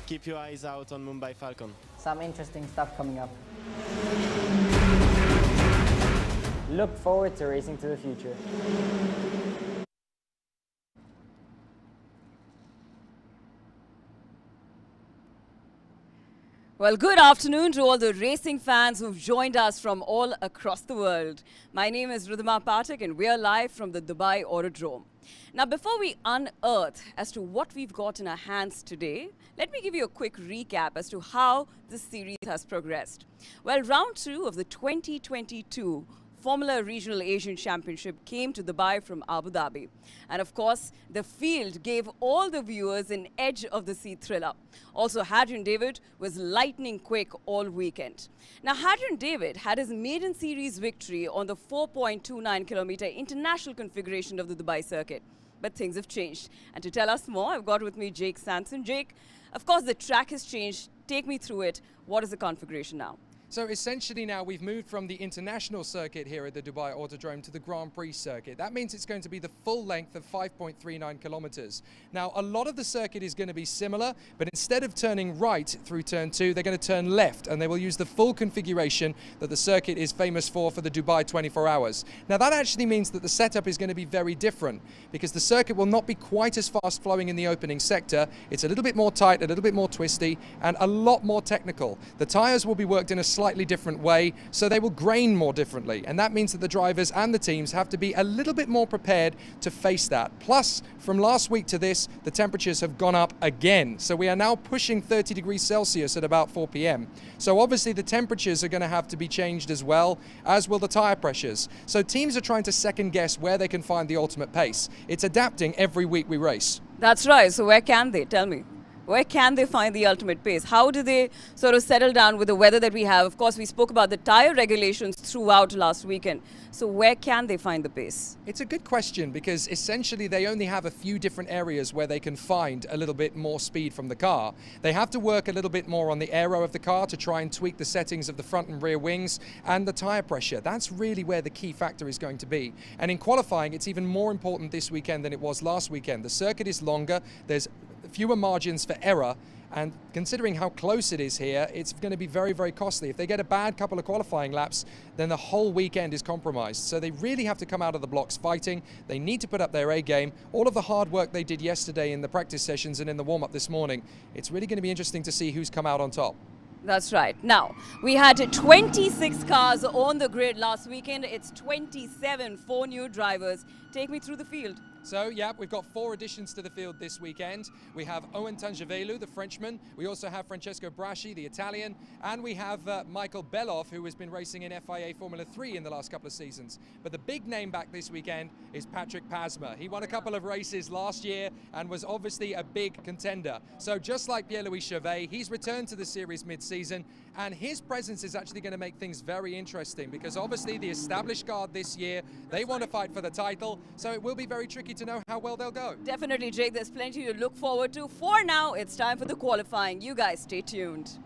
keep your eyes out on Mumbai Falcon. Some interesting stuff coming up. Look forward to racing to the future. Well, good afternoon to all the racing fans who've joined us from all across the world. My name is Ridhima Pathak and we're live from the Dubai Autodrome. Now, before we unearth as to what we've got in our hands today, let me give you a quick recap as to how this series has progressed. Well, round 2 of the 2022 Formula Regional Asian Championship came to Dubai from Abu Dhabi. And of course, the field gave all the viewers an edge of the seat thriller. Also, Hadrian David was lightning quick all weekend. Now, Hadrian David had his maiden series victory on the 4.29-kilometer international configuration of the Dubai circuit. But things have changed. And to tell us more, I've got with me Jake Sanson. Jake, of course, the track has changed. Take me through it. What is the configuration now? So essentially now we've moved from the international circuit here at the Dubai Autodrome to the Grand Prix circuit. That means it's going to be the full length of 5.39 kilometers. Now, a lot of the circuit is going to be similar, but instead of turning right through turn 2, they're going to turn left, and they will use the full configuration that the circuit is famous for the Dubai 24 hours. Now, that actually means that the setup is going to be very different because the circuit will not be quite as fast flowing in the opening sector. It's a little bit more tight, a little bit more twisty, and a lot more technical. The tires will be worked in a slightly different way, so they will grain more differently, and that means that the drivers and the teams have to be a little bit more prepared to face that. Plus, from last week to this, the temperatures have gone up again, so we are now pushing 30 degrees Celsius at about 4 p.m. So obviously the temperatures are going to have to be changed as well, as will the tire pressures. So teams are trying to second guess where they can find the ultimate pace. It's adapting every week we race. That's right. So where can they? Tell me. Where can they find the ultimate pace? How do they sort of settle down with the weather that we have? Of course, we spoke about the tire regulations throughout last weekend. So where can they find the pace? It's a good question because essentially they only have a few different areas where they can find a little bit more speed from the car. They have to work a little bit more on the aero of the car to try and tweak the settings of the front and rear wings and the tire pressure. That's really where the key factor is going to be. And in qualifying, it's even more important this weekend than it was last weekend. The circuit is longer. There's fewer margins for error, and considering how close it is here, it's going to be very, very costly. If they get a bad couple of qualifying laps, then the whole weekend is compromised. So they really have to come out of the blocks fighting. They need to put up their A game. All of the hard work they did yesterday in the practice sessions and in the warm-up this morning, it's really going to be interesting to see who's come out on top. That's right. Now, we had 26 cars on the grid last weekend. It's 27 for new drivers. Take me through the field. So, yeah, we've got 4 additions to the field this weekend. We have Owen Tangevelu, the Frenchman. We also have Francesco Braschi, the Italian. And we have Michael Beloff, who has been racing in FIA Formula 3 in the last couple of seasons. But the big name back this weekend is Patrick Pasma. He won a couple of races last year and was obviously a big contender. So just like Pierre-Louis Chauvet, he's returned to the series mid-season. And his presence is actually going to make things very interesting because obviously the established guard this year, they want to fight for the title. So it will be very tricky to know how well they'll go. Definitely, Jake. There's plenty to look forward to. For now, it's time for the qualifying. You guys stay tuned.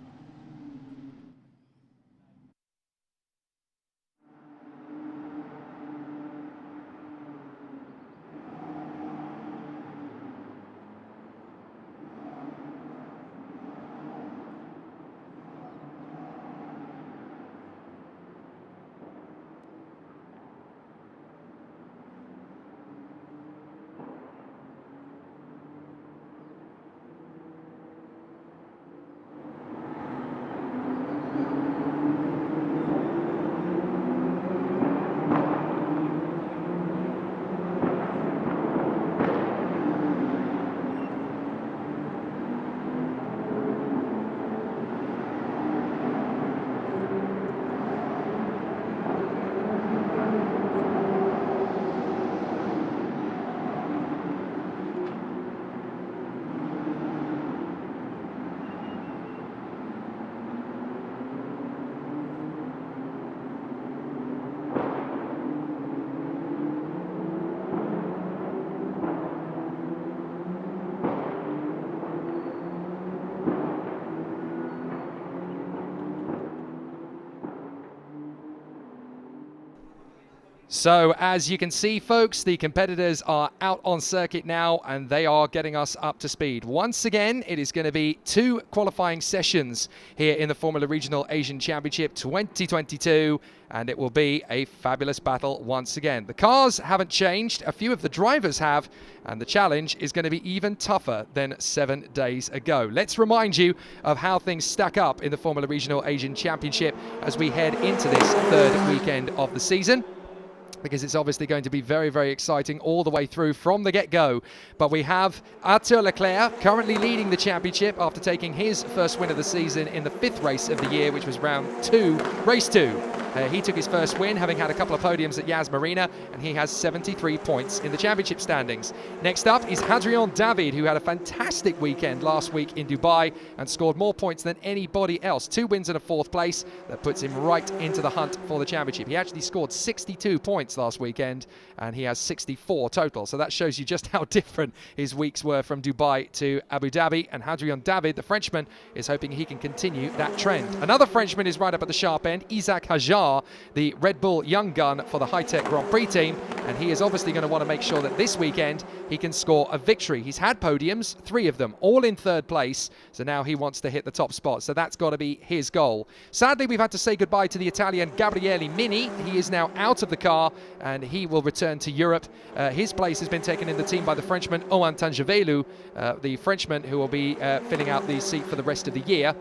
So as you can see, folks, the competitors are out on circuit now and they are getting us up to speed. Once again, it is going to be 2 qualifying sessions here in the Formula Regional Asian Championship 2022, and it will be a fabulous battle once again. The cars haven't changed, a few of the drivers have, and the challenge is going to be even tougher than 7 days ago. Let's remind you of how things stack up in the Formula Regional Asian Championship as we head into this 3rd weekend of the season, because it's obviously going to be very, very exciting all the way through from the get-go. But we have Arthur Leclerc currently leading the championship after taking his first win of the season in the 5th race of the year, which was round 2, race 2. He took his first win, having had a couple of podiums at Yas Marina, and he has 73 points in the championship standings. Next up is Hadrian David, who had a fantastic weekend last week in Dubai and scored more points than anybody else. 2 wins and a 4th place. That puts him right into the hunt for the championship. He actually scored 62 points last weekend, and he has 64 total. So that shows you just how different his weeks were from Dubai to Abu Dhabi. And Hadrian David, the Frenchman, is hoping he can continue that trend. Another Frenchman is right up at the sharp end, Isaac Hajar, the Red Bull young gun for the high-tech Grand Prix team, and he is obviously going to want to make sure that this weekend he can score a victory. He's had podiums, 3 of them, all in 3rd place, so now he wants to hit the top spot, so that's got to be his goal. Sadly, we've had to say goodbye to the Italian Gabriele Mini. He is now out of the car, and he will return to Europe. His place has been taken in the team by the Frenchman Owen Tangevelu, the Frenchman who will be filling out the seat for the rest of the year.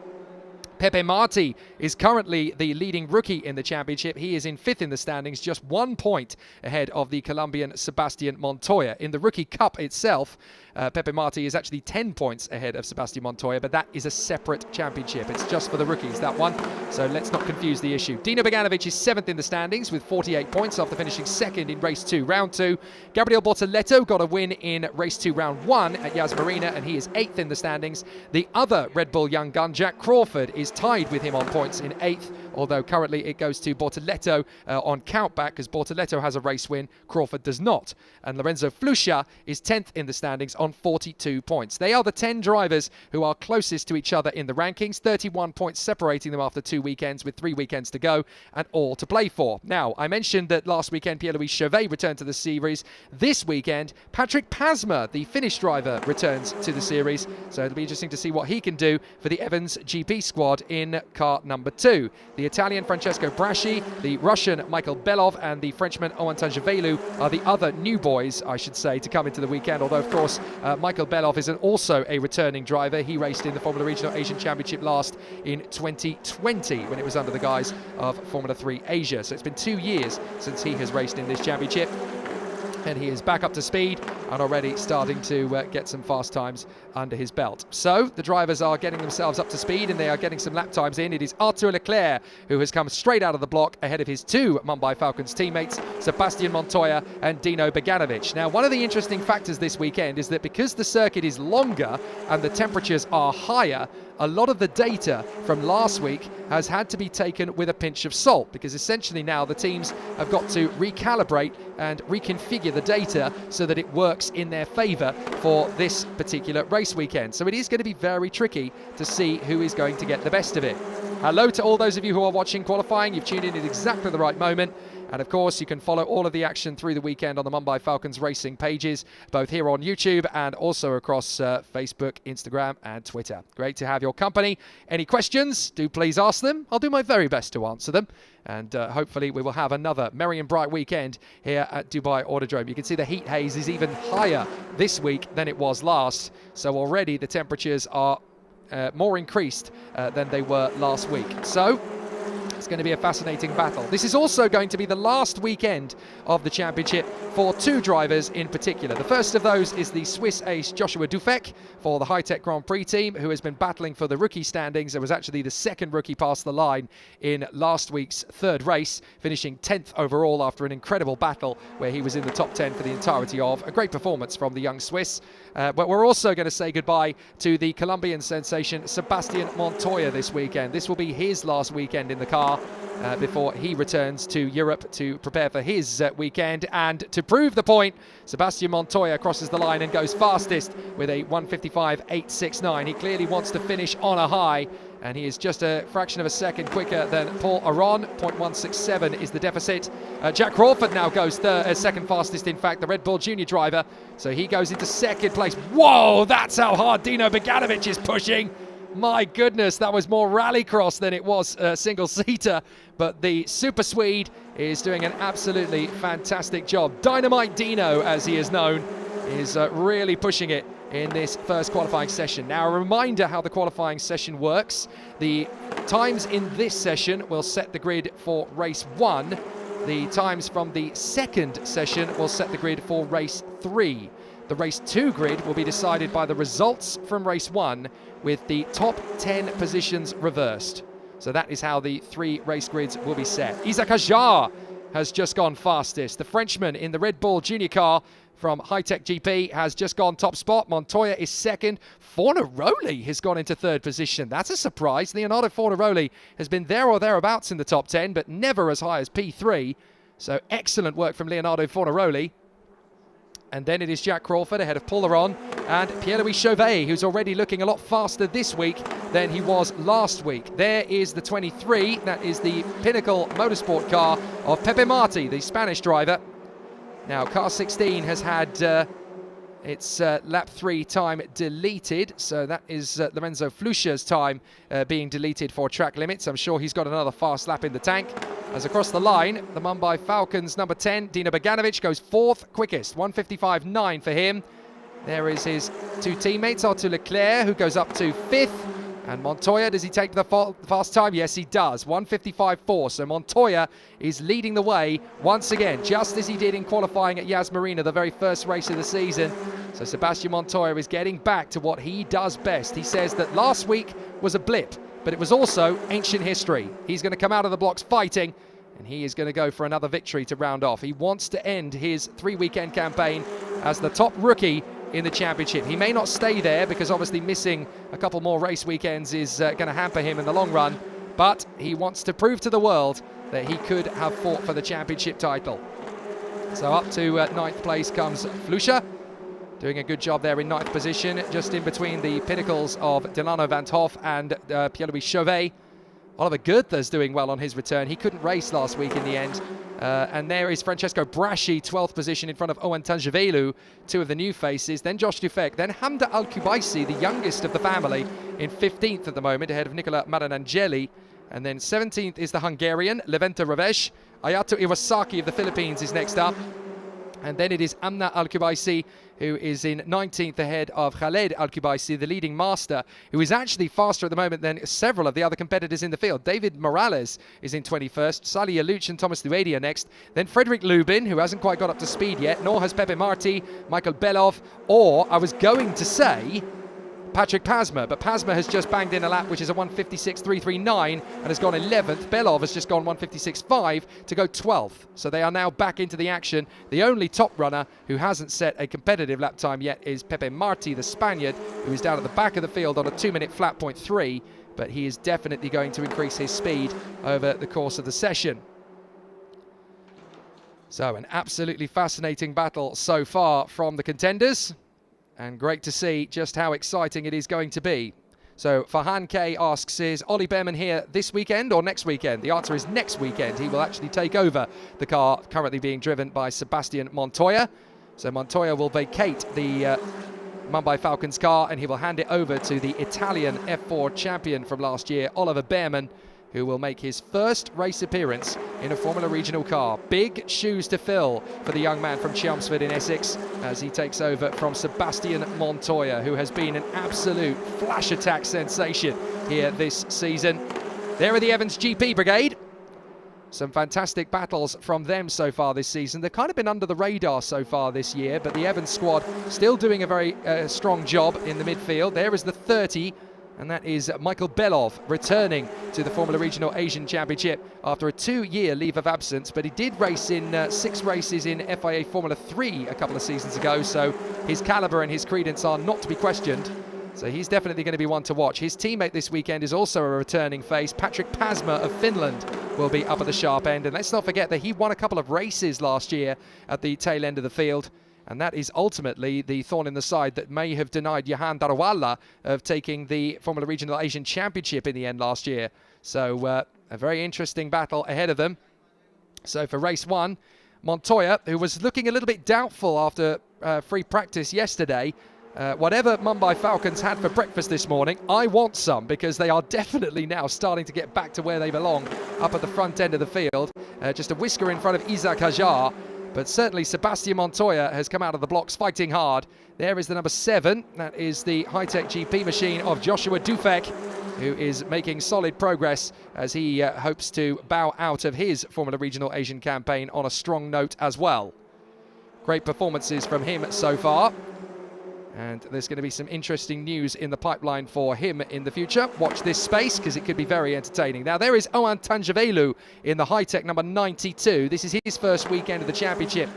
Pepe Marti is currently the leading rookie in the championship. He is in 5th in the standings, just 1 point ahead of the Colombian Sebastian Montoya. In the Rookie Cup itself, Pepe Marti is actually 10 points ahead of Sebastian Montoya, but that is a separate championship. It's just for the rookies, that one. So let's not confuse the issue. Dino Beganovic is 7th in the standings with 48 points after finishing 2nd in race 2, round 2. Gabriel Bortoleto got a win in race 2, round 1 at Yas Marina, and he is 8th in the standings. The other Red Bull young gun, Jack Crawford, is tied with him on points in 8th, although currently it goes to Bortoleto on countback, because Bortoleto has a race win, Crawford does not. And Lorenzo Fluscia is 10th in the standings on 42 points. They are the 10 drivers who are closest to each other in the rankings, 31 points separating them after 2 weekends with 3 weekends to go and all to play for. Now, I mentioned that last weekend Pierre-Louis Chauvet returned to the series. This weekend, Patrick Pasma, the Finnish driver, returns to the series, so it'll be interesting to see what he can do for the Evans GP squad in car number 2. The Italian Francesco Braschi, the Russian Michael Belov, and the Frenchman Owen Tangevelu are the other new boys, I should say, to come into the weekend, although of course Michael Belov is also a returning driver. He raced in the Formula Regional Asian Championship last in 2020 when it was under the guise of Formula 3 Asia. So it's been 2 years since he has raced in this championship, and he is back up to speed and already starting to get some fast times under his belt. So the drivers are getting themselves up to speed and they are getting some lap times in. It is Arthur Leclerc who has come straight out of the block ahead of his 2 Mumbai Falcons teammates, Sebastian Montoya and Dino Beganovic. Now, one of the interesting factors this weekend is that because the circuit is longer and the temperatures are higher, a lot of the data from last week has had to be taken with a pinch of salt, because essentially now the teams have got to recalibrate and reconfigure the data so that it works in their favour for this particular race weekend. So it is going to be very tricky to see who is going to get the best of it. Hello to all those of you who are watching qualifying. You've tuned in at exactly the right moment. And of course, you can follow all of the action through the weekend on the Mumbai Falcons racing pages, both here on YouTube and also across Facebook, Instagram and Twitter. Great to have your company. Any questions, do please ask them. I'll do my very best to answer them. And hopefully we will have another merry and bright weekend here at Dubai Autodrome. You can see the heat haze is even higher this week than it was last. So already the temperatures are more increased than they were last week. So it's going to be a fascinating battle. This is also going to be the last weekend of the championship for 2 drivers in particular. The first of those is the Swiss ace Joshua Dufek for the high-tech Grand Prix team, who has been battling for the rookie standings. It was actually the 2nd rookie past the line in last week's 3rd race, finishing 10th overall after an incredible battle where he was in the top 10 for the entirety of. A great performance from the young Swiss. But we're also going to say goodbye to the Colombian sensation Sebastian Montoya this weekend. This will be his last weekend in the car before he returns to Europe to prepare for his weekend. And to prove the point, Sebastian Montoya crosses the line and goes fastest with a 1:55.869. He clearly wants to finish on a high, and he is just a fraction of a second quicker than Paul Aron. 0.167 is the deficit. Jack Crawford now goes second fastest, in fact, the Red Bull Junior driver. So he goes into second place. Whoa, that's how hard Dino Beganovic is pushing. My goodness, that was more rallycross than it was single-seater. But the Super Swede is doing an absolutely fantastic job. Dynamite Dino, as he is known, is really pushing it in this first qualifying session. Now, a reminder how the qualifying session works. The times in this session will set the grid for race 1. The times from the second session will set the grid for race 3. The race 2 grid will be decided by the results from race 1 with the top 10 positions reversed. So that is how the 3 race grids will be set. Isaac Hajar has just gone fastest. The Frenchman in the Red Bull Junior car from High Tech GP has just gone top spot. Montoya is second. Fornaroli has gone into third position. That's a surprise. Leonardo Fornaroli has been there or thereabouts in the top 10, but never as high as P3. So excellent work from Leonardo Fornaroli. And then it is Jack Crawford ahead of Paul Aron and Pierre-Louis Chauvet, who's already looking a lot faster this week than he was last week. There is the 23. That is the Pinnacle Motorsport car of Pepe Marti, the Spanish driver. Now, car 16 has had its lap 3 time deleted. So that is Lorenzo Flusha's time being deleted for track limits. I'm sure he's got another fast lap in the tank. As across the line, the Mumbai Falcons number 10, Dino Beganovic, goes 4th quickest, 1:55.9 for him. There is his 2 teammates, Arthur Leclerc, who goes up to 5th. And Montoya, does he take the fast time? Yes, he does, 1:55.4. So Montoya is leading the way once again, just as he did in qualifying at Yas Marina, the very first race of the season. So Sebastian Montoya is getting back to what he does best. He says that last week was a blip, but it was also ancient history. He's going to come out of the blocks fighting, and he is going to go for another victory to round off. He wants to end his 3-weekend campaign as the top rookie in the championship. He may not stay there because obviously missing a couple more race weekends is going to hamper him in the long run, but he wants to prove to the world that he could have fought for the championship title. So up to 9th place comes Flusha, doing a good job there in 9th position, just in between the pinnacles of Delano Van 't Hoff and Pierre-Louis Chauvet. Oliver Goether's doing well on his return. He couldn't race last week in the end. And there is Francesco Braschi, 12th position in front of Owen Tangevelu, 2 of the new faces. Then Josh Dufek, then Hamda Al-Kubaisi, the youngest of the family, in 15th at the moment, ahead of Nicola Maranangeli. And then 17th is the Hungarian, Leventa Ravesh. Ayato Iwasaki of the Philippines is next up. And then it is Amna Al-Kubaisi, who is in 19th ahead of Khaled Al-Kubaisi, the leading master, who is actually faster at the moment than several of the other competitors in the field. David Morales is in 21st, Salih Aluch and Thomas Luedia next. Then Frederick Lubin, who hasn't quite got up to speed yet, nor has Pepe Marti, Michael Belov, or I was going to say Patrick Pasma, but Pasma has just banged in a lap which is a 1:56.339 and has gone 11th. Belov has just gone 1:56.5 to go 12th. So they are now back into the action. The only top runner who hasn't set a competitive lap time yet is Pepe Marti, the Spaniard, who is down at the back of the field on a 2-minute flat .3, but he is definitely going to increase his speed over the course of the session. So an absolutely fascinating battle so far from the contenders. And great to see just how exciting it is going to be. So Farhan K asks, is Ollie Behrman here this weekend or next weekend? The answer is next weekend. He will actually take over the car currently being driven by Sebastian Montoya. So Montoya will vacate the Mumbai Falcons car and he will hand it over to the Italian F4 champion from last year, Oliver Behrman, who will make his first race appearance in a Formula Regional car. Big shoes to fill for the young man from Chelmsford in Essex as he takes over from Sebastian Montoya, who has been an absolute flash attack sensation here this season. There are the Evans GP Brigade. Some fantastic battles from them so far this season. They've kind of been under the radar so far this year, but the Evans squad still doing a very strong job in the midfield. There is the 30. And that is Michael Belov returning to the Formula Regional Asian Championship after a 2-year leave of absence. But he did race in 6 races in FIA Formula 3 a couple of seasons ago. So his calibre and his credence are not to be questioned. So he's definitely going to be one to watch. His teammate this weekend is also a returning face. Patrick Pasma of Finland will be up at the sharp end. And let's not forget that he won a couple of races last year at the tail end of the field. And that is ultimately the thorn in the side that may have denied Johan Daruvala of taking the Formula Regional Asian Championship in the end last year. So a very interesting battle ahead of them. So for race 1, Montoya, who was looking a little bit doubtful after free practice yesterday, whatever Mumbai Falcons had for breakfast this morning, I want some, because they are definitely now starting to get back to where they belong, up at the front end of the field. Just a whisker in front of Isaac Hajar. But certainly Sebastian Montoya has come out of the blocks fighting hard. There is the number 7. That is the high-tech GP machine of Joshua Dufek, who is making solid progress as he hopes to bow out of his Formula Regional Asian campaign on a strong note as well. Great performances from him so far. And there's going to be some interesting news in the pipeline for him in the future. Watch this space, because it could be very entertaining. Now, there is Owen Tanjavelu in the high-tech number 92. This is his first weekend of the championship,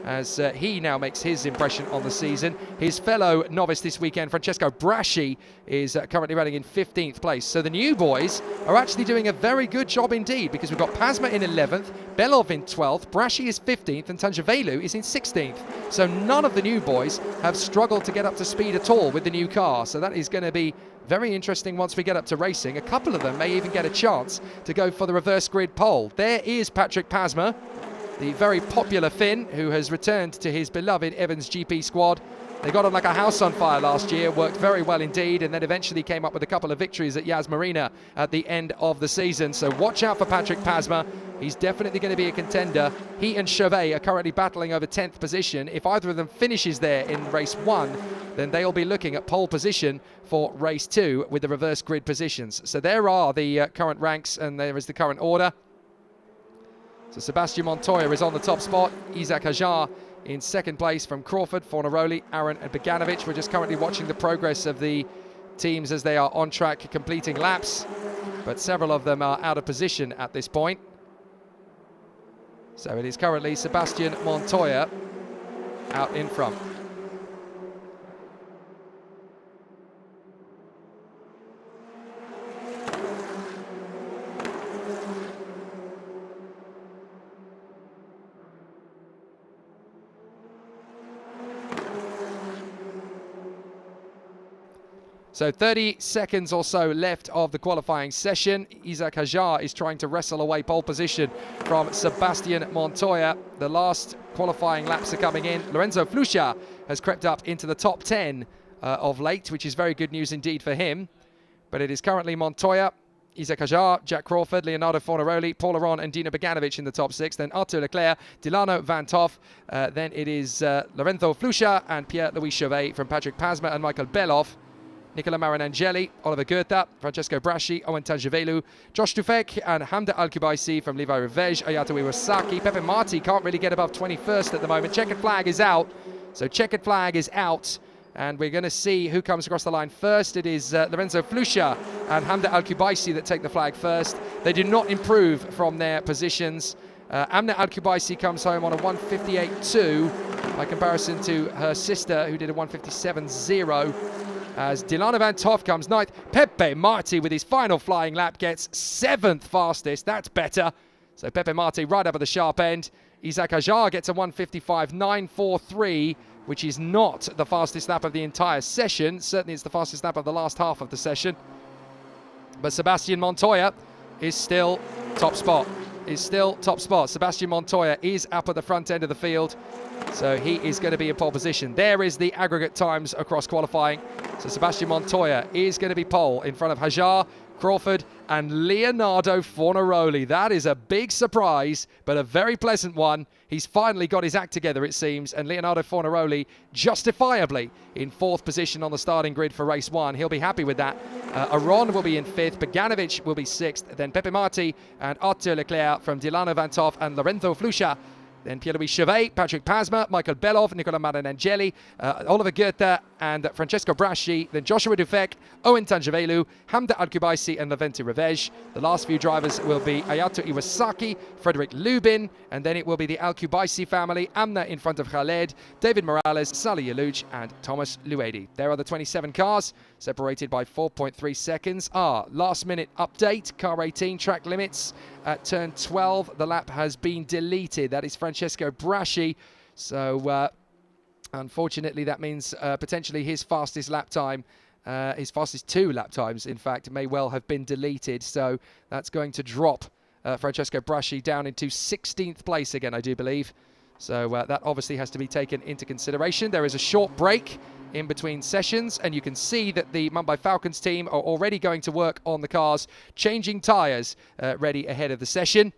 as he now makes his impression on the season. His fellow novice this weekend, Francesco Braschi, is currently running in 15th place. So the new boys are actually doing a very good job indeed, because we've got Pasma in 11th, Belov in 12th, Braschi is 15th, and Tanjavelu is in 16th. So none of the new boys have struggled to get up to speed at all with the new car. So that is going to be very interesting once we get up to racing. A couple of them may even get a chance to go for the reverse grid pole. There is Patrick Pasma, the very popular Finn, who has returned to his beloved Evans GP squad. They got on like a house on fire last year, worked very well indeed, and then eventually came up with a couple of victories at Yas Marina at the end of the season. So watch out for Patrick Pasma. He's definitely going to be a contender. He and Chauvet are currently battling over 10th position. If either of them finishes there in race 1, then they'll be looking at pole position for race 2 with the reverse grid positions. So there are the current ranks, and there is the current order. So Sebastian Montoya is on the top spot. Isaac Hajar in second place from Crawford, Fornaroli, Aaron and Beganovic. We're just currently watching the progress of the teams as they are on track completing laps, but several of them are out of position at this point. So it is currently Sebastian Montoya out in front. So 30 seconds or so left of the qualifying session. Isaac Hajar is trying to wrestle away pole position from Sebastian Montoya. The last qualifying laps are coming in. Lorenzo Flusha has crept up into the top 10 of late, which is very good news indeed for him. But it is currently Montoya, Isaac Hajar, Jack Crawford, Leonardo Fornaroli, Paul Aron and Dino Beganovic in the top 6. Then Arthur Leclerc, Delano Van Toff. Then it is Lorenzo Flusha and Pierre-Louis Chauvet from Patrick Pasma and Michael Belov. Nicola Marinangeli, Oliver Goethe, Francesco Braschi, Owen Tanjavelu, Josh Dufek and Hamda Al-Kubaisi from Levi Revej, Ayato Iwasaki. Pepe Marti can't really get above 21st at the moment. Checkered flag is out. So checkered flag is out. And we're going to see who comes across the line first. It is Lorenzo Flusha and Hamda Al-Kubaisi that take the flag first. They do not improve from their positions. Amna Al-Kubaisi comes home on a 158.2 by comparison to her sister, who did a 157.0. As Delano Van Toff comes 9th. Pepe Marti with his final flying lap gets 7th fastest. That's better. So Pepe Marti right up at the sharp end. Isaac Hajar gets a 155.943, which is not the fastest lap of the entire session. Certainly it's the fastest lap of the last half of the session. But Sebastian Montoya is still top spot. Sebastian Montoya is up at the front end of the field. So he is going to be in pole position. There is the aggregate times across qualifying. So Sebastian Montoya is going to be pole in front of Hajar, Crawford and Leonardo Fornaroli. That is a big surprise, but a very pleasant one. He's finally got his act together, it seems, and Leonardo Fornaroli justifiably in 4th position on the starting grid for race 1. He'll be happy with that. Aron will be in 5th, Beganovic will be 6th, then Pepe Marti and Arthur Leclerc from Delano Van Toff and Lorenzo Flusha. Then Pierre-Louis Chauvet, Patrick Pasma, Michael Belov, Nicola Marinangeli, Oliver Goethe and Francesco Braschi. Then Joshua Dufek, Owen Tanjavelu, Hamda Al-Kubaisi and Leventi Revej. The last few drivers will be Ayato Iwasaki, Frederick Lubin, and then it will be the Al-Kubaisi family, Amna in front of Khaled, David Morales, Salih Yalouch and Thomas Luedi. There are the 27 cars, separated by 4.3 seconds. Last minute update, car 18 track limits. At turn 12, the lap has been deleted. That is Francesco Braschi. So Unfortunately, that means potentially his fastest lap time, his fastest 2 lap times, in fact, may well have been deleted. So that's going to drop Francesco Braschi down into 16th place again, I do believe. So that obviously has to be taken into consideration. There is a short break in between sessions, and you can see that the Mumbai Falcons team are already going to work on the cars, changing tyres ready ahead of the session.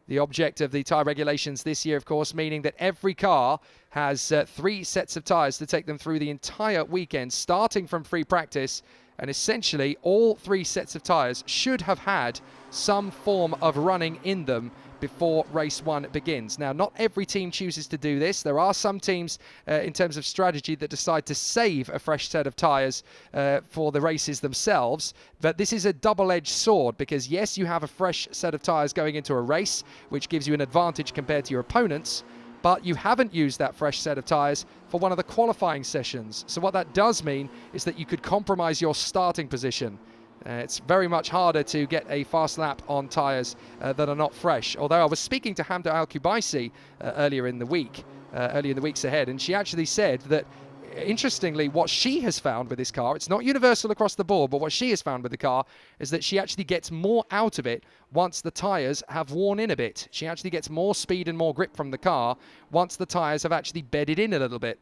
The object of the tyre regulations this year, of course, meaning that every car has 3 sets of tyres to take them through the entire weekend, starting from free practice. And essentially, all 3 sets of tyres should have had some form of running in them before race 1 begins. Now, not every team chooses to do this. There are some teams, in terms of strategy, that decide to save a fresh set of tyres for the races themselves. But this is a double-edged sword, because yes, you have a fresh set of tyres going into a race, which gives you an advantage compared to your opponents, but you haven't used that fresh set of tyres for one of the qualifying sessions. So what that does mean is that you could compromise your starting position. It's very much harder to get a fast lap on tyres that are not fresh. Although I was speaking to Hamda Al-Kubaisi earlier in the weeks ahead, and she actually said that, interestingly, what she has found with this car, it's not universal across the board, but what she has found with the car is that she actually gets more out of it once the tyres have worn in a bit. She actually gets more speed and more grip from the car once the tyres have actually bedded in a little bit.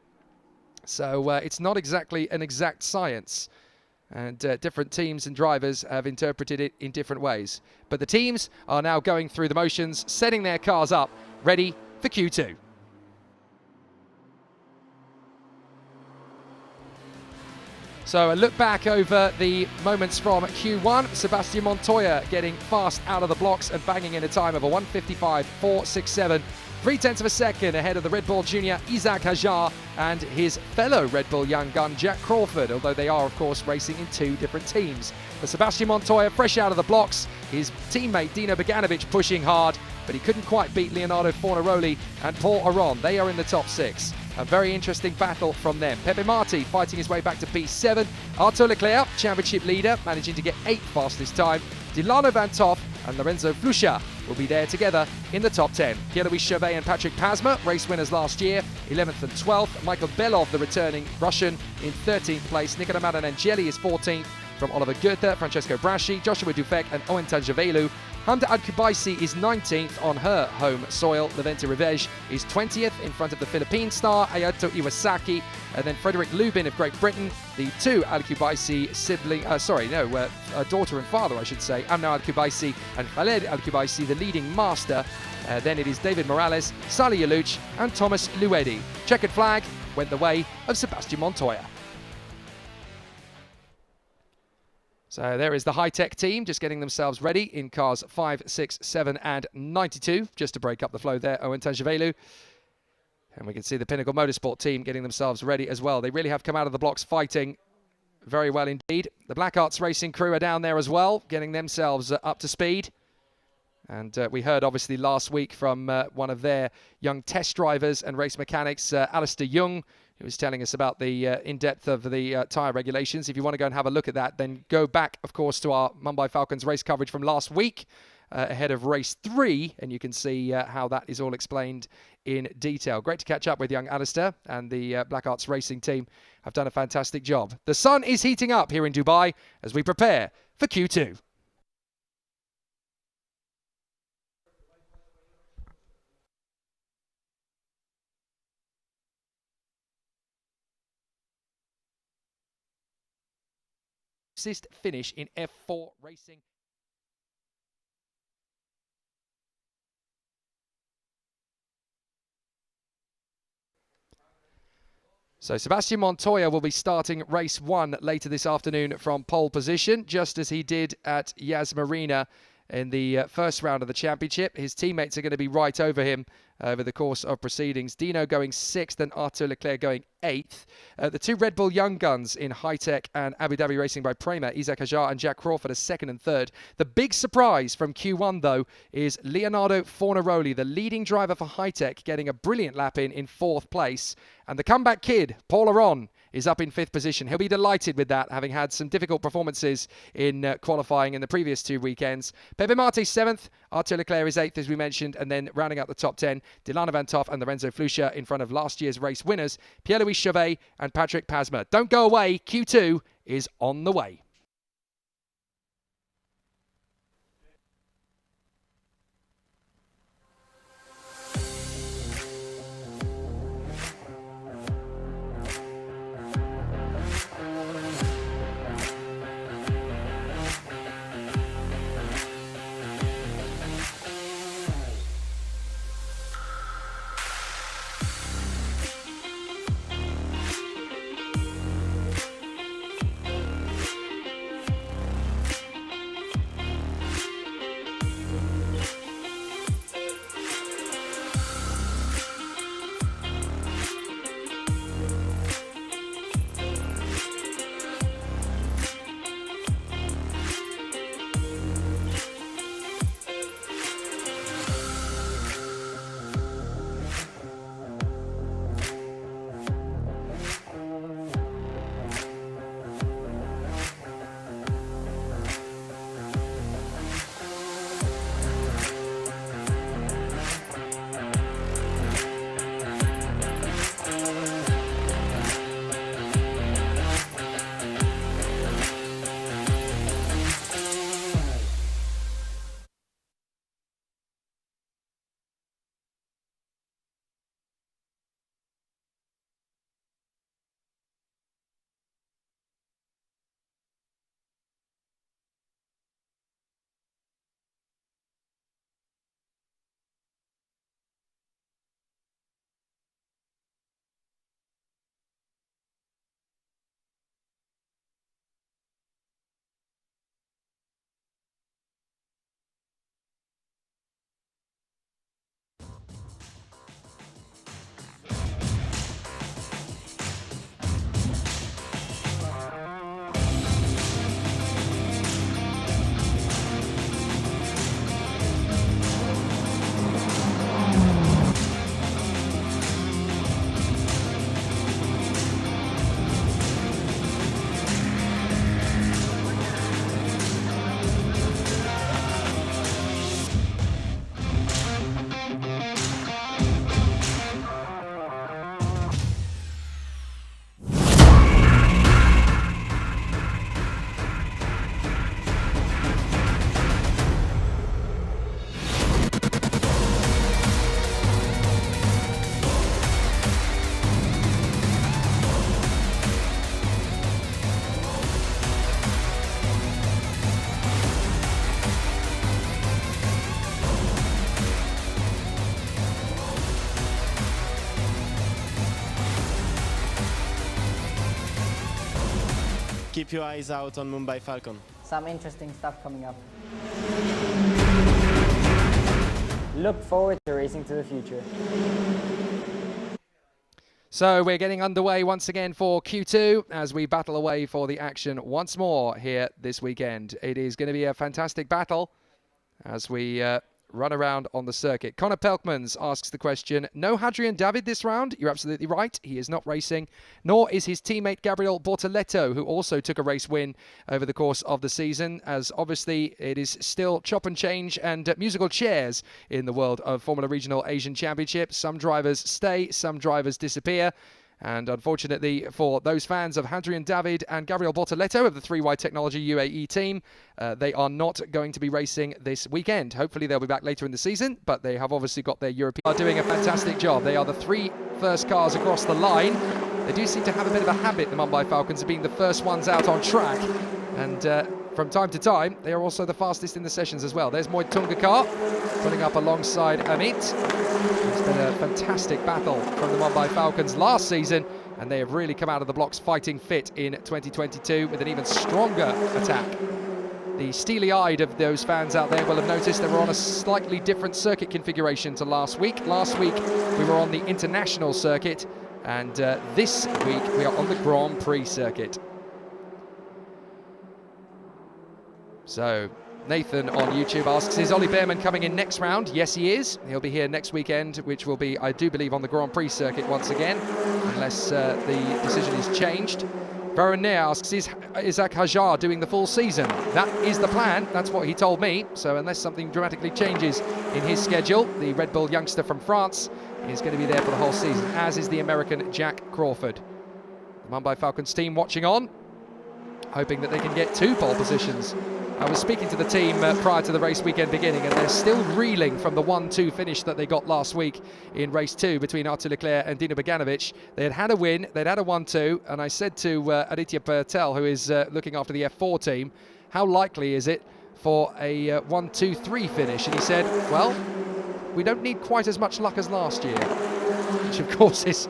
So it's not exactly an exact science. And different teams and drivers have interpreted it in different ways. But the teams are now going through the motions, setting their cars up, ready for Q2. So a look back over the moments from Q1. Sebastian Montoya getting fast out of the blocks and banging in a time of a 1:55.467. 0.3 of a second ahead of the Red Bull Junior Isaac Hajar and his fellow Red Bull young gun Jack Crawford, although they are of course racing in 2 different teams. But Sebastian Montoya fresh out of the blocks, his teammate Dino Beganovic pushing hard, but he couldn't quite beat Leonardo Fornaroli and Paul Aron. They are in the top 6. A very interesting battle from them. Pepe Marti fighting his way back to P7. Arthur Leclerc, championship leader, managing to get 8th fastest time. Dilano Van Toff and Lorenzo Flusha will be there together in the top 10. Pierre-Louis Chauvet and Patrick Pasma, race winners last year, 11th and 12th. Michael Belov, the returning Russian, in 13th place. Nicola Madanangeli is 14th from Oliver Goethe, Francesco Braschi, Joshua Dufek and Owen Tanjavelu. Hamda Al-Kubaisi is 19th on her home soil. Levente Rivej is 20th in front of the Philippine star, Ayato Iwasaki. And then Frederick Lubin of Great Britain, the 2 Al-Kubaisi sibling, daughter and father, I should say, Amna Al-Kubaisi and Khaled Al-Kubaisi, the leading master. Then it is David Morales, Salih Yalouch and Thomas Luedi. Checkered flag went the way of Sebastian Montoya. So there is the high-tech team just getting themselves ready in cars 5, 6, 7 and 92, just to break up the flow there, Owen Tanjavelu. And we can see the Pinnacle Motorsport team getting themselves ready as well. They really have come out of the blocks fighting very well indeed. The Black Arts Racing crew are down there as well, getting themselves up to speed. And we heard obviously last week from one of their young test drivers and race mechanics, Alistair Young, who was telling us about the in-depth of the tyre regulations. If you want to go and have a look at that, then go back, of course, to our Mumbai Falcons race coverage from last week ahead of race 3, and you can see how that is all explained in detail. Great to catch up with young Alistair, and the Black Arts Racing team have done a fantastic job. The sun is heating up here in Dubai as we prepare for Q2. Finish in F4 racing. So Sebastian Montoya will be starting race 1 later this afternoon from pole position, just as he did at Yas Marina in the first round of the championship. His teammates are going to be right over him over the course of proceedings. Dino going 6th and Arthur Leclerc going 8th. The 2 Red Bull young guns in high-tech and Abu Dhabi Racing by Prema, Isaac Hajar and Jack Crawford, are 2nd and 3rd. The big surprise from Q1, though, is Leonardo Fornaroli, the leading driver for high-tech, getting a brilliant lap in 4th place. And the comeback kid, Paul Aron, is up in 5th position. He'll be delighted with that, having had some difficult performances in qualifying in the previous 2 weekends. Pepe Marti 7th, Arthur Leclerc is 8th, as we mentioned, and then rounding out the top 10, Dylan Van Toff and Lorenzo Flusha in front of last year's race winners, Pierre-Louis Chauvet and Patrick Pasma. Don't go away, Q2 is on the way. Keep your eyes out on Mumbai Falcon. Some interesting stuff coming up. Look forward to racing to the future. So we're getting underway once again for Q2 as we battle away for the action once more here this weekend. It is going to be a fantastic battle as we run around on the circuit. Connor Pelkmans asks the question, no Hadrian David this round? You're absolutely right. He is not racing, nor is his teammate Gabriel Bortoleto, who also took a race win over the course of the season, as obviously it is still chop and change and musical chairs in the world of Formula Regional Asian Championship. Some drivers stay, some drivers disappear. And unfortunately for those fans of Hadrian David and Gabriel Bortoleto of the 3Y Technology UAE team, they are not going to be racing this weekend. Hopefully they'll be back later in the season, but they have obviously got their European... are doing a fantastic job. They are the 3 first cars across the line. They do seem to have a bit of a habit, the Mumbai Falcons, of being the first ones out on track. And from time to time, they are also the fastest in the sessions as well. There's Moid Tungakar putting up alongside Amit. It's been a fantastic battle from the Mumbai Falcons last season, and they have really come out of the blocks fighting fit in 2022 with an even stronger attack. The steely-eyed of those fans out there will have noticed that we're on a slightly different circuit configuration to last week. Last week, we were on the international circuit, and this week, we are on the Grand Prix circuit. So, Nathan on YouTube asks, is Ollie Behrman coming in next round? Yes, he is. He'll be here next weekend, which will be, I do believe, on the Grand Prix circuit once again. And unless the decision is changed. Veronner asks, is Isaac Hajar doing the full season? That is the plan, that's what he told me. So unless something dramatically changes in his schedule, the Red Bull youngster from France is going to be there for the whole season, as is the American Jack Crawford. The Mumbai Falcons team watching on, hoping that they can get 2 pole positions. I was speaking to the team prior to the race weekend beginning, and they're still reeling from the 1-2 finish that they got last week in race 2 between Artur Leclerc and Dino Beganovic. They had had a win, they'd had a 1-2, and I said to Aditya Patel, who is looking after the F4 team, how likely is it for a 1-2-3 finish? And he said, well, we don't need quite as much luck as last year, which of course is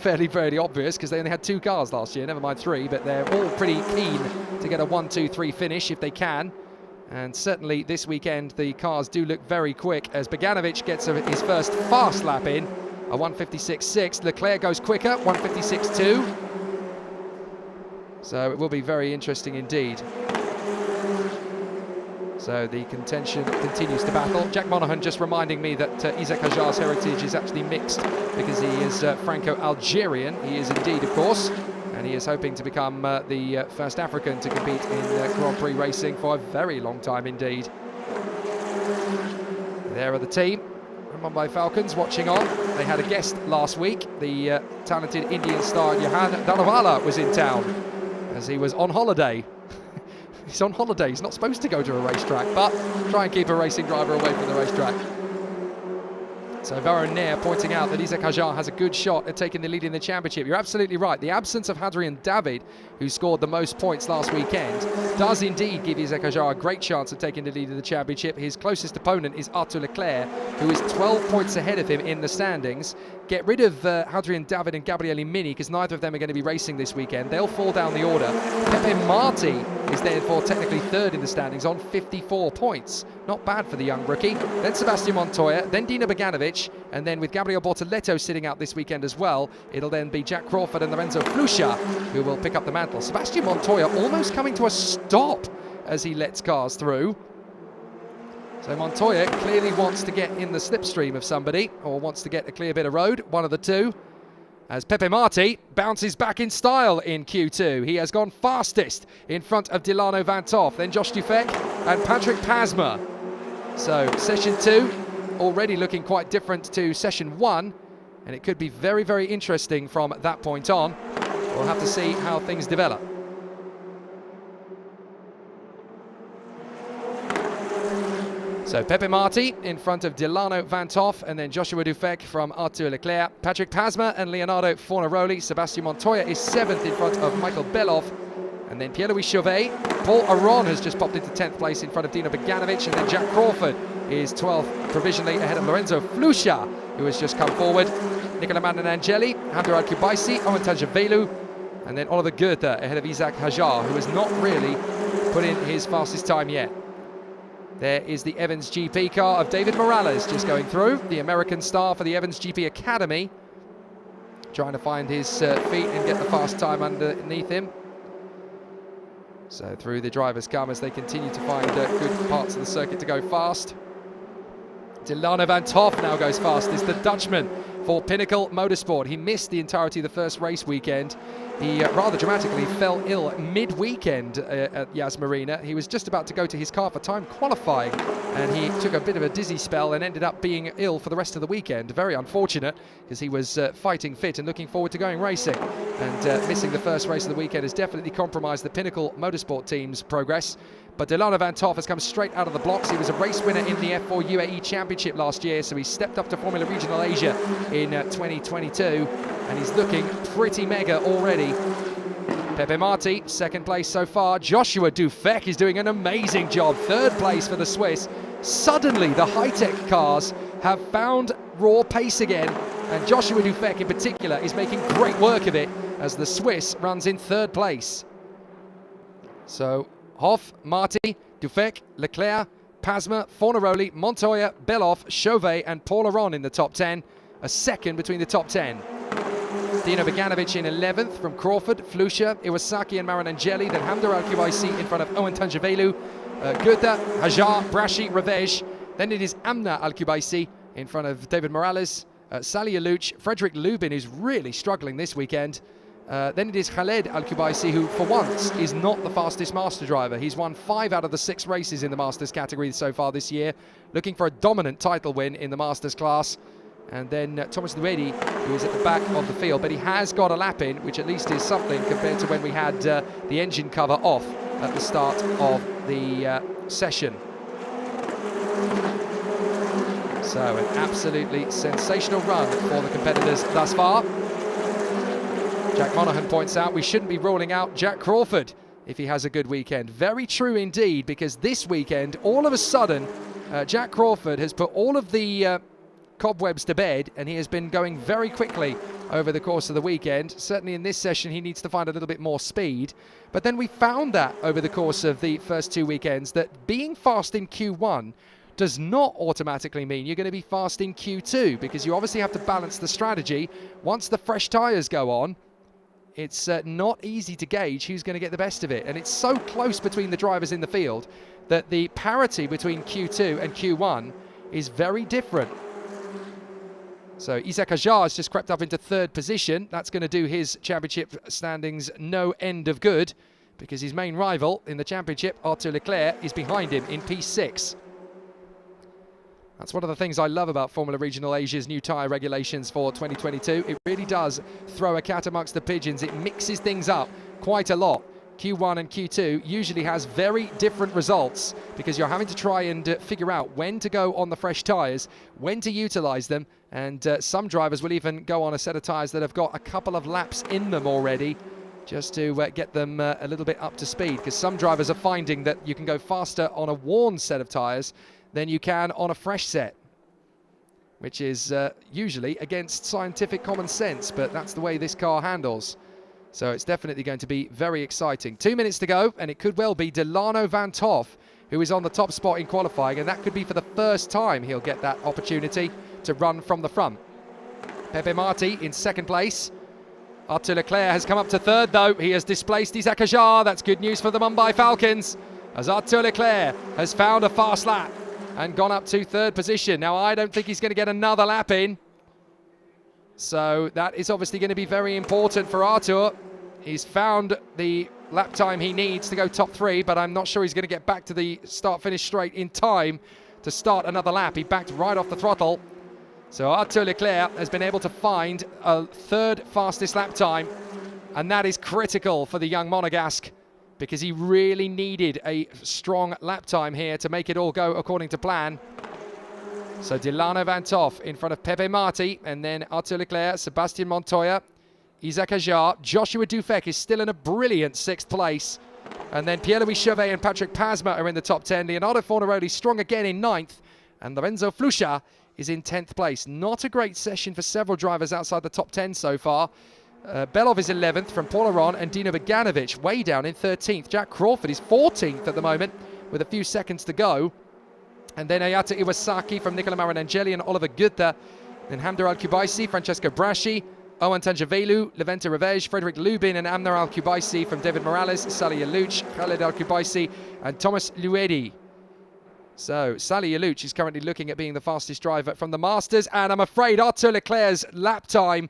fairly obvious, because they only had 2 cars last year, never mind 3, but they're all pretty keen to get a 1-2-3 finish if they can. And certainly this weekend the cars do look very quick, as Beganovic gets his first fast lap in, a 1:56.6. Leclerc goes quicker, 1:56.2. So it will be very interesting indeed. So the contention continues to battle. Jack Monaghan just reminding me that Isaac Hajar's heritage is actually mixed, because he is Franco-Algerian. He is indeed, of course, and he is hoping to become the first African to compete in Grand Prix racing for a very long time indeed. There are the team, Mumbai Falcons watching on. They had a guest last week. The talented Indian star Johan Danavala was in town, as he was on holiday. He's on holiday, he's not supposed to go to a racetrack, but try and keep a racing driver away from the racetrack. So Veronner pointing out that Isaac Hajar has a good shot at taking the lead in the championship. You're absolutely right. The absence of Hadrian David, who scored the most points last weekend, does indeed give Isaac Hajar a great chance of taking the lead in the championship. His closest opponent is Artur Leclerc, who is 12 points ahead of him in the standings. Get rid of Hadrian David and Gabriele Mini, because neither of them are going to be racing this weekend. They'll fall down the order. Pepe Marti is therefore technically 3rd in the standings on 54 points. Not bad for the young rookie. Then Sebastian Montoya, then Dino Beganovic, and then with Gabriel Bortoleto sitting out this weekend as well, it'll then be Jack Crawford and Lorenzo Flusha who will pick up the mantle. Sebastian Montoya almost coming to a stop as he lets cars through. So Montoya clearly wants to get in the slipstream of somebody, or wants to get a clear bit of road, one of the two, as Pepe Marti bounces back in style in Q2. He has gone fastest in front of Delano Van Toff, then Josh Dufek and Patrick Pasma. So session 2 already looking quite different to session 1, and it could be very interesting from that point on. We'll have to see how things develop. So Pepe Marti in front of Delano Van Toff, and then Joshua Dufek from Artur Leclerc, Patrick Pasma and Leonardo Fornaroli. Sebastian Montoya is 7th in front of Michael Belov, and then Pierre-Louis Chauvet. Paul Aron has just popped into 10th place in front of Dino Beganovic, and then Jack Crawford is 12th provisionally ahead of Lorenzo Flusha, who has just come forward. Nicola Mandanangeli, Hamdou Al-Kubaisi, Owen Tajavelu, and then Oliver Goethe ahead of Isaac Hajar, who has not really put in his fastest time yet. There is the Evans GP car of David Morales just going through, the American star for the Evans GP Academy, trying to find his feet and get the fast time underneath him. So through the drivers come as they continue to find good parts of the circuit to go fast. Delano Van Toff now goes fast. It's the Dutchman for Pinnacle Motorsport. He missed the entirety of the first race weekend. He rather dramatically fell ill mid-weekend at Yas Marina. He was just about to go to his car for time qualifying, and he took a bit of a dizzy spell and ended up being ill for the rest of the weekend. Very unfortunate, because he was fighting fit and looking forward to going racing. And missing the first race of the weekend has definitely compromised the Pinnacle Motorsport team's progress. But Delano Van Toff has come straight out of the blocks. He was a race winner in the F4 UAE Championship last year, so he stepped up to Formula Regional Asia in 2022, and he's looking pretty mega already. Pepe Marti, 2nd place so far. Joshua Dufek is doing an amazing job, 3rd place for the Swiss. Suddenly, the high-tech cars have found raw pace again, and Joshua Dufek in particular is making great work of it as the Swiss runs in 3rd place. So Hoff, Marti, Dufek, Leclerc, Pasma, Fornaroli, Montoya, Belov, Chauvet and Paul Aron in the top 10. A second between the top 10. Dino Beganovic in 11th from Crawford, Flusha, Iwasaki and Maranangeli. Then Hamdou Al-Kubaisi in front of Owen Tanjavelu, Goethe, Hajar, Brashi, Revej. Then it is Amna Al-Kubaisi in front of David Morales Salihamidzic, Frederick Lubin, who's really struggling this weekend. Then it is Khaled Al-Kubaisi, who for once is not the fastest Master driver. He's won 5 out of the 6 races in the Masters category so far this year, looking for a dominant title win in the Masters class. And then Thomas Luedi, who is at the back of the field, but he has got a lap in, which at least is something compared to when we had the engine cover off at the start of the session. So an absolutely sensational run for the competitors thus far. Jack Monaghan points out we shouldn't be ruling out Jack Crawford if he has a good weekend. Very true indeed, because this weekend, all of a sudden, Jack Crawford has put all of the cobwebs to bed, and he has been going very quickly over the course of the weekend. Certainly in this session he needs to find a little bit more speed, but then we found that over the course of the first 2 weekends that being fast in Q1 does not automatically mean you're going to be fast in Q2, because you obviously have to balance the strategy. Once the fresh tyres go on, it's not easy to gauge who's going to get the best of it, and it's so close between the drivers in the field that the parity between Q2 and Q1 is very different. So Isaac Hajar has just crept up into 3rd position. That's going to do his championship standings no end of good, because his main rival in the championship, Arthur Leclerc, is behind him in P6. That's one of the things I love about Formula Regional Asia's new tyre regulations for 2022. It really does throw a cat amongst the pigeons. It mixes things up quite a lot. Q1 and Q2 usually has very different results, because you're having to try and figure out when to go on the fresh tyres, when to utilise them, and some drivers will even go on a set of tyres that have got a couple of laps in them already, just to get them a little bit up to speed, because some drivers are finding that you can go faster on a worn set of tyres than you can on a fresh set, which is usually against scientific common sense, but that's the way this car handles. So it's definitely going to be very exciting. 2 minutes to go, and it could well be Delano Van Toff who is on the top spot in qualifying, and that could be for the first time he'll get that opportunity to run from the front. Pepe Marti in 2nd place. Arthur Leclerc has come up to 3rd, though. He has displaced Isaac Hajar. That's good news for the Mumbai Falcons, as Arthur Leclerc has found a fast lap and gone up to 3rd position. Now, I don't think he's going to get another lap in, so that is obviously going to be very important for Arthur. He's found the lap time he needs to go top 3, but I'm not sure he's going to get back to the start-finish straight in time to start another lap. He backed right off the throttle. So Arthur Leclerc has been able to find a 3rd fastest lap time, and that is critical for the young Monegasque, because he really needed a strong lap time here to make it all go according to plan. So Delano Van Toff in front of Pepe Marti, and then Arthur Leclerc, Sebastian Montoya, Isaac Hajar. Joshua Dufek is still in a brilliant 6th place. And then Pierre-Louis Chauvet and Patrick Pasma are in the top 10. Leonardo Fornaroli strong again in 9th. And Lorenzo Flusha is in 10th place. Not a great session for several drivers outside the top 10 so far. Belov is 11th from Paul Aron, and Dino Beganovic way down in 13th. Jack Crawford is 14th at the moment with a few seconds to go. And then Ayata Iwasaki from Nicola Marinangeli and Oliver Gutta. Then Hamdar Al-Kubaisi, Francesco Braschi, Owen Tangevelu, Levente Revej, Frederick Lubin and Amnar Al-Kubaisi from David Morales, Salihamidzic, Khaled Al-Kubaisi and Thomas Luedi. So Salihamidzic is currently looking at being the fastest driver from the Masters, and I'm afraid Arthur Leclerc's lap time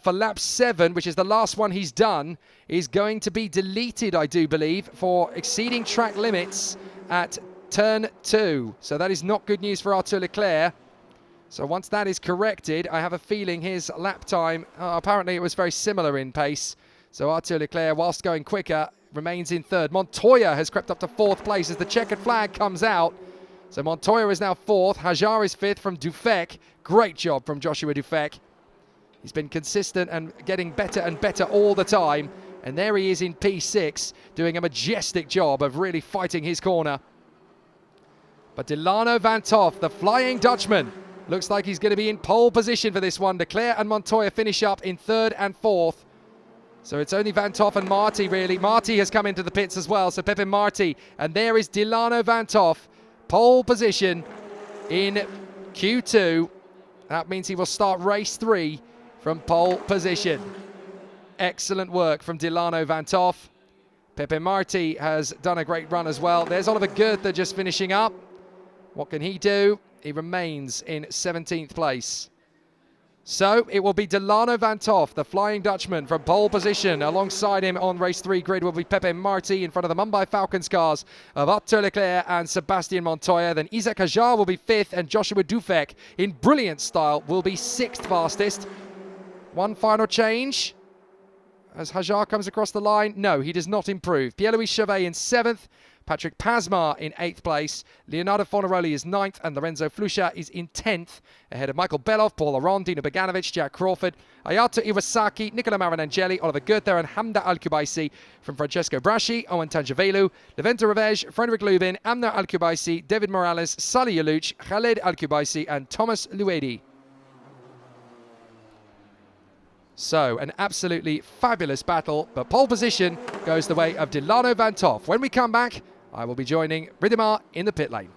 for lap 7, which is the last one he's done, is going to be deleted, I do believe, for exceeding track limits at turn 2. So that is not good news for Arthur Leclerc. So once that is corrected, I have a feeling his lap time, apparently it was very similar in pace. So Arthur Leclerc, whilst going quicker, remains in 3rd. Montoya has crept up to 4th place as the checkered flag comes out. So Montoya is now 4th. Hajar is 5th from Dufek. Great job from Joshua Dufek. He's been consistent and getting better and better all the time. And there he is in P6, doing a majestic job of really fighting his corner. But Delano Van Toff, the Flying Dutchman, looks like he's going to be in pole position for this one. Leclerc and Montoya finish up in 3rd and 4th. So it's only Van Toff and Marti, really. Marti has come into the pits as well, so Pepe Marti. And there is Delano Van Toff, pole position in Q2. That means he will start race 3 from pole position. Excellent work from Delano Van Toff. Pepe Marti has done a great run as well. There's Oliver Goethe just finishing up. What can he do? He remains in 17th place. So it will be Delano Van Toff, the Flying Dutchman, from pole position. Alongside him on race 3 grid will be Pepe Marti in front of the Mumbai Falcons cars of Arthur Leclerc and Sebastian Montoya. Then Isaac Hajar will be 5th and Joshua Dufek in brilliant style will be 6th fastest. One final change as Hajar comes across the line. No, he does not improve. Pierre-Louis Chauvet in 7th. Patrick Pasmar in 8th place. Leonardo Fornaroli is 9th and Lorenzo Flusha is in 10th. Ahead of Michael Belov, Paul Aron, Dino Beganovic, Jack Crawford, Ayato Iwasaki, Nicola Marinangeli, Oliver Goether and Hamda Al-Kubaisi. From Francesco Braschi, Owen Tangevelu, Leventa Revej, Frederick Lubin, Amna Al-Kubaisi, David Morales, Sally Yaluch, Khaled Al-Kubaisi and Thomas Luedi. So, an absolutely fabulous battle, but pole position goes the way of Delano Van Toff. When we come back, I will be joining Ridimar in the pit lane.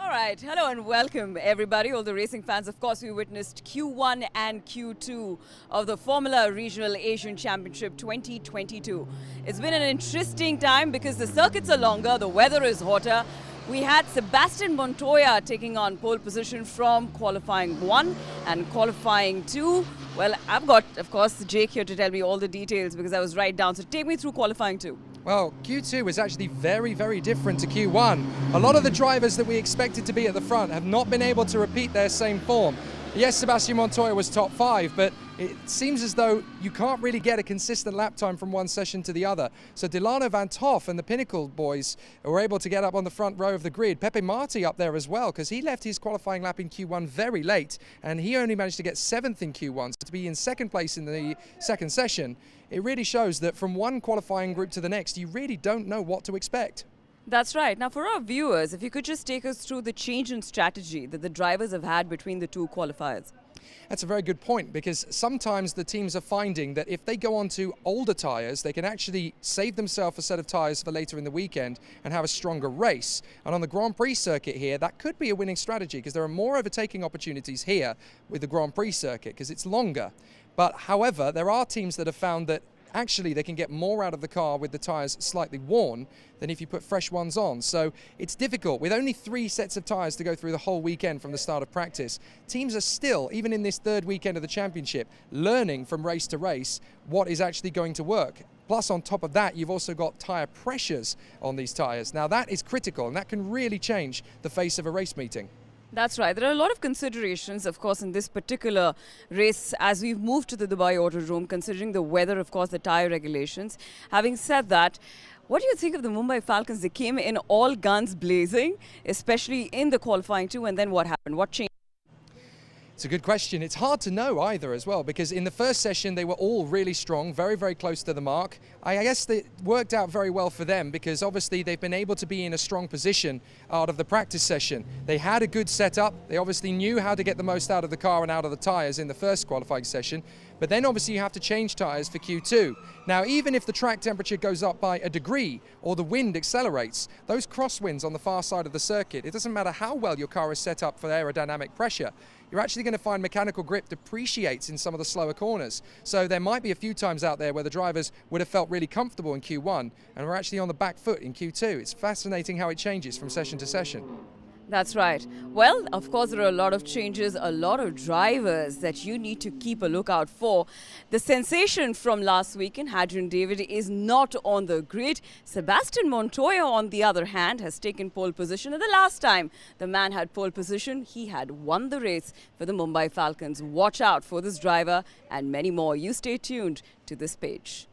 Right, hello and welcome everybody, all the racing fans. Of course, we witnessed Q1 and Q2 of the Formula Regional Asian Championship 2022. It's been an interesting time because the circuits are longer, the weather is hotter. We had Sebastian Montoya taking on pole position from qualifying 1 and qualifying 2. Well, I've got, of course, Jake here to tell me all the details because I was right down. So take me through qualifying 2. Well, Q2 was actually very, very different to Q1. A lot of the drivers that we expected to be at the front have not been able to repeat their same form. Yes, Sebastian Montoya was top 5, but it seems as though you can't really get a consistent lap time from one session to the other. So Delano Van Toff and the Pinnacle boys were able to get up on the front row of the grid. Pepe Marti up there as well, because he left his qualifying lap in Q1 very late, and he only managed to get 7th in Q1. So to be in 2nd place in the second session, it really shows that from one qualifying group to the next, you really don't know what to expect. That's right. Now, for our viewers, if you could just take us through the change in strategy that the drivers have had between the two qualifiers. That's a very good point, because sometimes the teams are finding that if they go on to older tyres, they can actually save themselves a set of tyres for later in the weekend and have a stronger race. And on the Grand Prix circuit here, that could be a winning strategy, because there are more overtaking opportunities here with the Grand Prix circuit, because it's longer. But however, there are teams that have found that actually they can get more out of the car with the tyres slightly worn than if you put fresh ones on. So it's difficult. With only 3 sets of tyres to go through the whole weekend from the start of practice, teams are still, even in this 3rd weekend of the championship, learning from race to race what is actually going to work. Plus, on top of that, you've also got tyre pressures on these tyres. Now that is critical, and that can really change the face of a race meeting. That's right. There are a lot of considerations, of course, in this particular race as we've moved to the Dubai Autodrome, considering the weather, of course, the tyre regulations. Having said that, what do you think of the Mumbai Falcons? They came in all guns blazing, especially in the qualifying 2, and then what happened? What changed? It's a good question. It's hard to know either as well, because in the first session they were all really strong, very, very close to the mark. I guess it worked out very well for them, because obviously they've been able to be in a strong position out of the practice session. They had a good setup. They obviously knew how to get the most out of the car and out of the tyres in the first qualifying session. But then obviously you have to change tyres for Q2. Now, even if the track temperature goes up by a degree or the wind accelerates, those crosswinds on the far side of the circuit, it doesn't matter how well your car is set up for aerodynamic pressure, you're actually going to find mechanical grip depreciates in some of the slower corners. So there might be a few times out there where the drivers would have felt really comfortable in Q1 and were actually on the back foot in Q2. It's fascinating how it changes from session to session. That's right. Well, of course, there are a lot of changes, a lot of drivers that you need to keep a lookout for. The sensation from last weekend, Hadrian David, is not on the grid. Sebastian Montoya, on the other hand, has taken pole position. And the last time the man had pole position, he had won the race for the Mumbai Falcons. Watch out for this driver and many more. You stay tuned to this page.